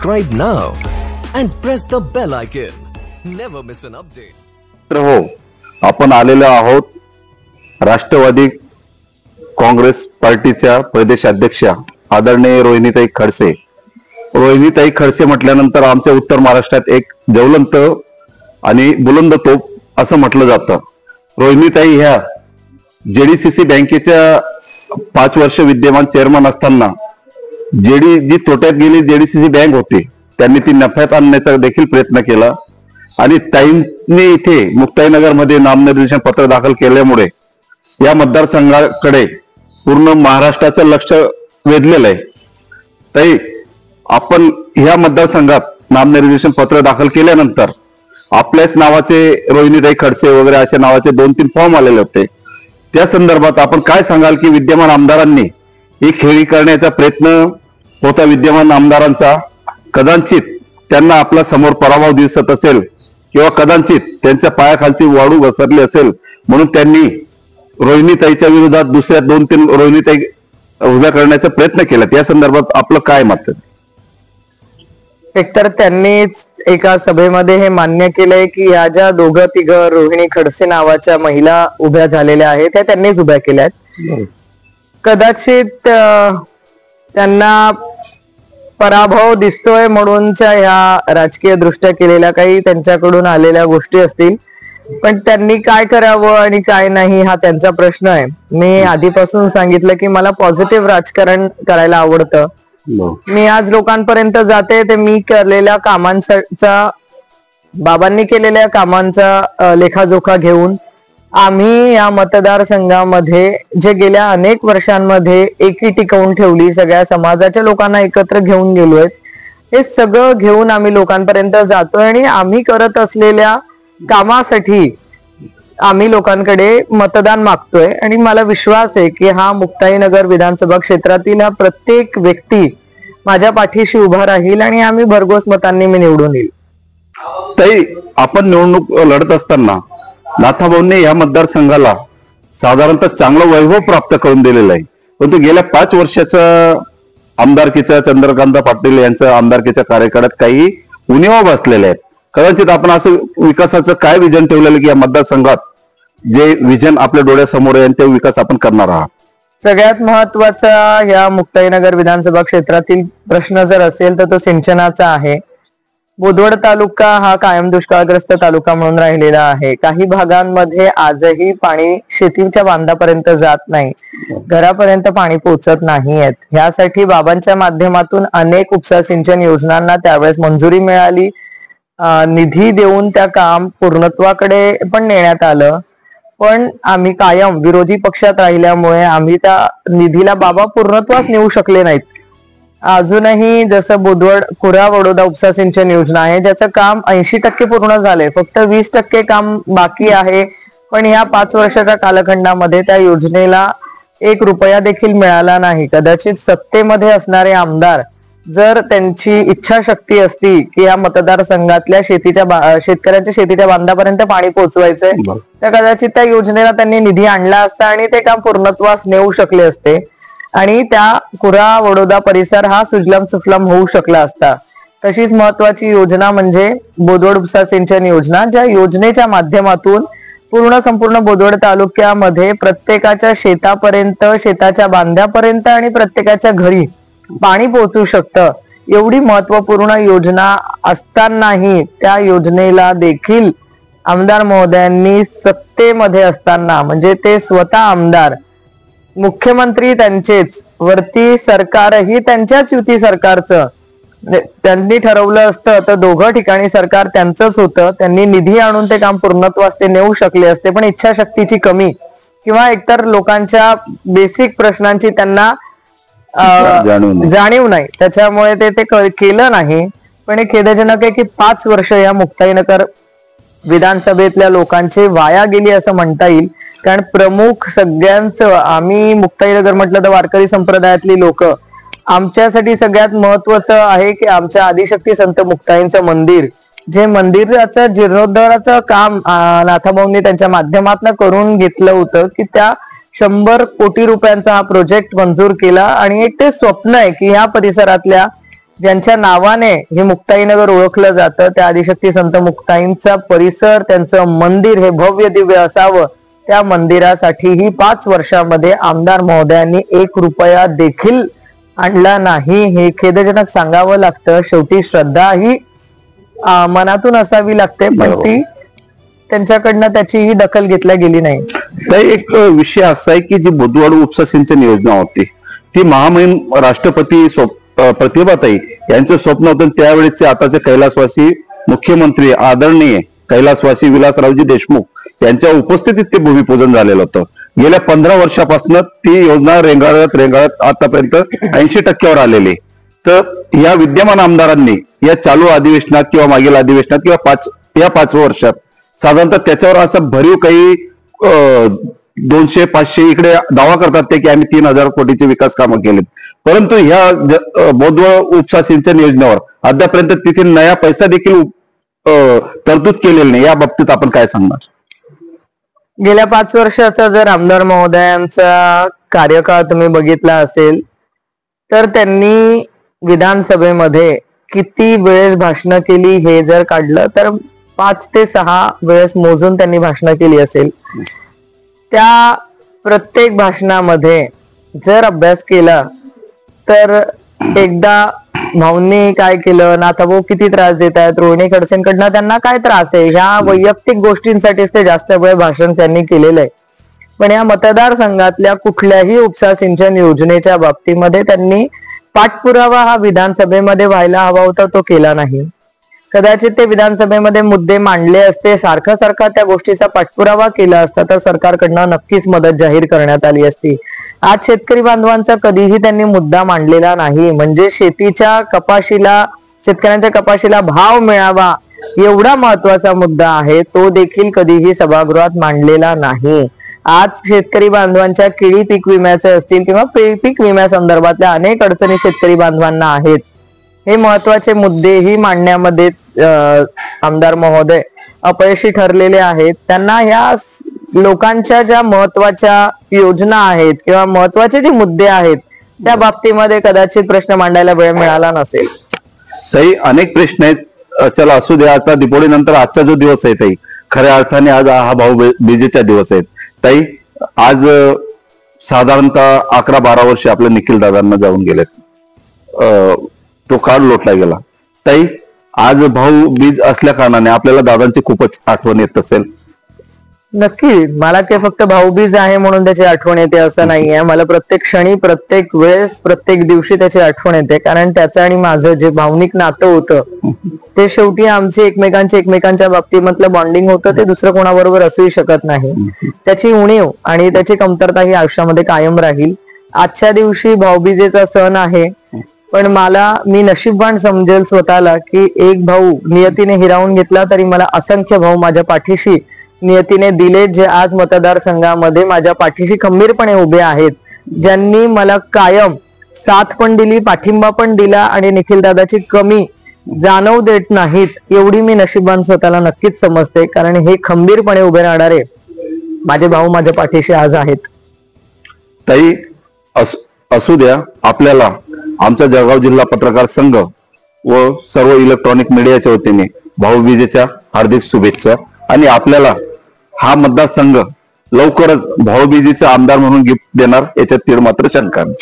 Subscribe now and press the bell icon. Never miss an update. हो, आपण आलेलो आहोत राष्ट्रवादी काँग्रेस पार्टीच्या प्रदेशाध्यक्षा आदरणीय रोहिणीताई खडसे. रोहिणीताई खडसे म्हटल्यानंतर आमच्या उत्तर महाराष्ट्रात एक ज्वलंत आणि बुलंद तोप असं म्हटलं जातं. रोहिणीताई ह्या जेडीसीसी बँकेच्या 5 वर्ष विद्यमान चेअरमन असताना जी तोट्यात गेली जेडीसीसी बँक होती त्यांनी ती नफ्यात आणण्याचा देखील प्रयत्न केला आणि ताईंनी इथे मुक्ताईनगर मध्ये नामनिर्देशन पत्र दाखल केल्यामुळे या मतदारसंघाकडे पूर्ण महाराष्ट्राचं लक्ष वेधलेलं आहे. ताई, आपण ह्या मतदारसंघात नामनिर्देशन पत्र दाखल केल्यानंतर आपल्याच नावाचे रोहिणीताई खडसे वगैरे अशा नावाचे 2-3 फॉर्म आलेले होते. त्या संदर्भात आपण काय सांगाल की विद्यमान आमदारांनी ही खेळी करण्याचा प्रयत्न होता विद्यमान आमदारांचा, कदाचित त्यांना आपला समोर पराभव दिसत असेल किंवा कदाचित त्यांच्या पायाखालची वाळू घसरली असेल म्हणून त्यांनी रोहिणीताईच्या विरोधात दुसऱ्या 2-3 रोहिणीताई उभ्या करण्याचा प्रयत्न केला. त्या संदर्भात आपलं काय मत? एकतर त्यांनीच एका सभेमध्ये हे मान्य केलंय की या ज्या 2-3 रोहिणी खडसे नावाच्या महिला उभ्या झालेल्या आहेत त्या त्यांनीच उभ्या केल्यात. कदाचित त्यांना पराभव दिसतोय म्हणूनच्या ह्या राजकीय दृष्ट्या केलेल्या काही त्यांच्याकडून आलेल्या गोष्टी असतील, पण त्यांनी काय करावं आणि काय नाही हा त्यांचा प्रश्न आहे. मी आधीपासून सांगितलं की मला पॉझिटिव्ह राजकारण करायला आवडतं. मी आज लोकांपर्यंत जाते ते मी केलेल्या कामांचा, बाबांनी केलेल्या कामांचा लेखाजोखा घेऊन आम्ही या मतदारसंघामध्ये जे गेल्या अनेक वर्षांमध्ये एकी टिकवून ठेवली, सगळ्या समाजाच्या लोकांना एकत्र घेऊन गेलोय, हे सगळं घेऊन आम्ही लोकांपर्यंत जातोय आणि आम्ही करत असलेल्या कामासाठी आम्ही लोकांकडे मतदान मागतोय. आणि मला विश्वास आहे की हा मुक्ताईनगर विधानसभा क्षेत्रातील हा प्रत्येक व्यक्ती माझ्या पाठीशी उभा राहील आणि आम्ही भरघोस मतांनी मी निवडून येईल. ताई, आपण निवडणूक लढत असताना नाथाभाऊंनी या मतदारसंघाला साधारणतः चांगलं वैभव प्राप्त करून दिलेलं आहे, परंतु गेल्या 5 वर्षाच्या आमदारकीच्या चंद्रकांत पाटील यांच्या आमदारकीच्या कार्यकाळात काही उणिवा बसलेल्या आहेत. कदाचित आपण असं विकासाचं काय विजन ठेवलेलं की या मतदारसंघात जे विजन आपल्या डोळ्यासमोर आहे ते विकास आपण करणार आहात? सगळ्यात महत्वाचा या मुक्ताईनगर विधानसभा क्षेत्रातील प्रश्न जर असेल तर तो सिंचनाचा आहे. बोदवड तालुका हा कायम दुष्काळग्रस्त तालुका म्हणून राहिलेला आहे. काही भागांमध्ये आजही पाणी शेतीच्या बांधापर्यंत जात नाही, घरापर्यंत पाणी पोहोचत नाहीयेत. ह्यासाठी बाबांच्या माध्यमातून अनेक उपसा सिंचन योजनांना त्यावेळेस मंजुरी मिळाली, निधी देऊन त्या काम पूर्णत्वाकडे पण नेण्यात आलं. पण आम्ही कायम विरोधी पक्षात राहिल्यामुळे आम्ही त्या निधीला बाबा पूर्णत्वास नेऊ शकले नाहीत. अजूनही जसं बोदवड कुरा वडोदा उपसा सिंचन योजना आहे ज्याचं काम 80% पूर्ण झालंय, फक्त 20% काम बाकी आहे. पण ह्या 5 वर्षाच्या कालखंडामध्ये त्या योजनेला 1 रुपया देखील मिळाला नाही. कदाचित सत्तेमध्ये असणारे आमदार जर त्यांची इच्छाशक्ती असती की या मतदारसंघातल्या शेतकऱ्यांच्या शेतीच्या बांधापर्यंत पाणी पोहोचवायचंय तर कदाचित त्या योजनेला त्यांनी निधी आणला असता आणि ते काम पूर्णत्वास नेऊ शकले असते आणि त्या कुरा वडोदा परिसर हा सुजलाम सुफलाम होऊ शकला असता. तशीच महत्वाची योजना म्हणजे बोदवड उपसा सिंचन योजना, ज्या योजनेच्या माध्यमातून संपूर्ण बोदवड तालुक्यामध्ये प्रत्येकाच्या शेतापर्यंत, शेताच्या बांध्यापर्यंत आणि प्रत्येकाच्या घरी पाणी पोहोचू शकतं. एवढी महत्वपूर्ण योजना असतानाही त्या योजनेला देखील आमदार महोदयांनी सत्तेमध्ये असताना, म्हणजे ते स्वतः आमदार, मुख्यमंत्री त्यांचेच, वरती सरकारही त्यांच्याच युती सरकारचं, त्यांनी ठरवलं असतं तर 2 ठिकाणी सरकार त्यांचंच होतं. त्यांनी निधी आणून ते काम पूर्णत्वास ते नेऊ शकले असते, पण इच्छाशक्तीची कमी किंवा एकतर लोकांच्या बेसिक प्रश्नांची त्यांना जाणीव नाही, त्याच्यामुळे ते केलं नाही. पण हे खेदजनक आहे की 5 वर्ष या मुक्ताईनगर विधानसभेतल्या लोकांचे वाया गेली असं म्हणता येईल. कारण प्रमुख सगळ्यांचं, आम्ही मुक्ताईनगर म्हटलं तर वारकरी संप्रदायातली लोक, आमच्यासाठी सगळ्यात महत्वाचं आहे की आमच्या आदिशक्ती संत मुक्ताईंचं मंदिर, जे मंदिराचं जीर्णोद्धाराचं काम नाथाभाऊंनी त्यांच्या माध्यमातून करून घेतलं होतं की त्या 100 कोटी रुपयांचा हा प्रोजेक्ट मंजूर केला. आणि एक ते स्वप्न आहे की ह्या परिसरातल्या ज्यांच्या नावाने हे मुक्ताईनगर ओळखलं जातं, त्या आदिशक्ती संत मुक्ताईंचा परिसर, त्यांचं मंदिर हे भव्य दिव्य असावं, त्या मंदिरासाठीही 5 वर्षामध्ये आमदार महोदयांनी 1 रुपया देखील आणला नाही. हे खेदजनक सांगावं लागतं. शेवटी श्रद्धा ही मनातून असावी लागते, पण ती त्यांच्याकडनं त्याचीही दखल घेतल्या गेली नाही. तर एक विषय असा आहे की जी बुधवाड उपसा सिंचन योजना होती ती महामहिम राष्ट्रपती प्रतिभाताई यांचं स्वप्न होतं. त्यावेळेचे आताचे कैलासवासी मुख्यमंत्री आदरणीय कैलासवासी विलासरावजी देशमुख यांच्या उपस्थितीत ते भूमिपूजन झालेलं होतं. गेल्या 15 वर्षापासून ती योजना रेंगाळत आतापर्यंत 80% आलेली. तर या विद्यमान आमदारांनी या चालू अधिवेशनात किंवा मागील अधिवेशनात किंवा 5 वर्षात साधारणतः त्याच्यावर असं भरीव काही 200-500 इकडे दावा करतात ते की आम्ही 3000 कोटीचे विकास कामं केलेत, परंतु ह्या बोधवड उपसा सिंचन योजनेवर अद्यापर्यंत तिथे नया पैसा देखील तरतूद केलेली नाही. या बाबतीत आपण काय सांगणार? गेल्या 5 वर्षाचा जर आमदार महोदयांचा कार्यकाळ तुम्ही बघितला असेल तर त्यांनी विधानसभेमध्ये किती वेळेस भाषणं केली हे जर काढलं तर 5 ते 6 वेळेस मोजून त्यांनी भाषणं केली असेल. त्या प्रत्येक भाषणामध्ये जर अभ्यास केला तर एकदा भाऊंनी काय केलं, नाथाभाऊ किती त्रास देत आहेत, रोहिणी खडसेंकडनं त्यांना काय त्रास आहे, ह्या वैयक्तिक गोष्टींसाठीच ते जास्त वेळ भाषण त्यांनी केलेलं आहे. पण या मतदारसंघातल्या कुठल्याही उपसा सिंचन योजनेच्या बाबतीमध्ये त्यांनी पाठपुरावा हा विधानसभेमध्ये व्हायला हवा होता, तो केला नाही. कदाचित ते विधानसभेमध्ये मुद्दे मांडले असते, सारखा त्या गोष्टीचा पाठपुरावा केला असता तर सरकारकडनं नक्कीच मदत जाहीर करण्यात आली असती. आज शेतकरी बांधवांचा कधीही त्यांनी मुद्दा मांडलेला नाही. म्हणजे शेतकऱ्यांच्या कपाशीला भाव मिळावा एवढा महत्वाचा मुद्दा आहे, तो देखील कधीही सभागृहात मांडलेला नाही. आज शेतकरी बांधवांच्या केळी पीक विम्याचे असतील किंवा पीक विम्यासंदर्भातल्या अनेक अडचणी शेतकरी बांधवांना आहेत. हे महत्वाचे मुद्देही मांडण्यामध्ये आमदार महोदय अपयशी ठरलेले आहेत. त्यांना ह्या लोकांच्या ज्या महत्वाच्या योजना आहेत किंवा महत्वाचे जे मुद्दे आहेत त्या बाबतीमध्ये कदाचित प्रश्न मांडायला वेळ मिळाला नसेल. ताई अनेक प्रश्न आहेत, चला असू द्या. आता दीपावली नंतर आजचा जो दिवस आहे ताई, खऱ्या अर्थाने आज हा भाऊबीजेचा दिवस आहे ताई. आज साधारणतः 11-12 वर्ष आपल्या निखिल दादांना जाऊन गेलेत, तो काळ लोटला गेला. ताई आज भाऊ बीज असल्या कारणाने आपल्याला दादांची खूपच आठवण येत असेल. नक्की, मला काही फक्त भाऊबीज आहे म्हणून त्याची आठवण येते असं नाहीये. मला प्रत्येक क्षणी, प्रत्येक वेळेस, प्रत्येक दिवशी त्याची आठवण येते. कारण त्याचं आणि माझं जे भावनिक नातं होतं ते शेवटी आमचे एकमेकांच्या बाबतीमधलं बॉन्डिंग होतं, ते दुसरं कोणाबरोबर असूही शकत नाही. त्याची उणीव आणि त्याची कमतरता ही आयुष्यामध्ये कायम राहील. आजच्या दिवशी भाऊबीजेचा सण आहे, पण मी नशीबवान समजेल स्वतःला की एक भाऊ नियतीने हिरावून घेतला तरी मला असंख्य भाऊ माझ्या पाठीशी नियतीने दिले, जे आज मतदारसंघामध्ये माझ्या पाठीशी खंबीरपणे उभे आहेत, ज्यांनी मला कायम साथ पण दिली, पाठिंबा पण दिला आणि निखिल दादाची कमी जाणव देत नाहीत. एवढी मी नशीबवान स्वतःला नक्कीच समजते, कारण हे खंबीरपणे उभे राहणारे माझे भाऊ माझ्या पाठीशी आज आहेत. ताई असू द्या, आपल्याला आमचा जळगाव जिल्हा पत्रकार संघ व सर्व इलेक्ट्रॉनिक मीडियाच्या वतीने भाऊबीजेच्या हार्दिक शुभेच्छा. आणि आपल्याला हा मतदारसंघ लवकरच भाऊबीजेचा आमदार म्हणून गिफ्ट देणार याच्यात तीळ मात्र शंका नाही.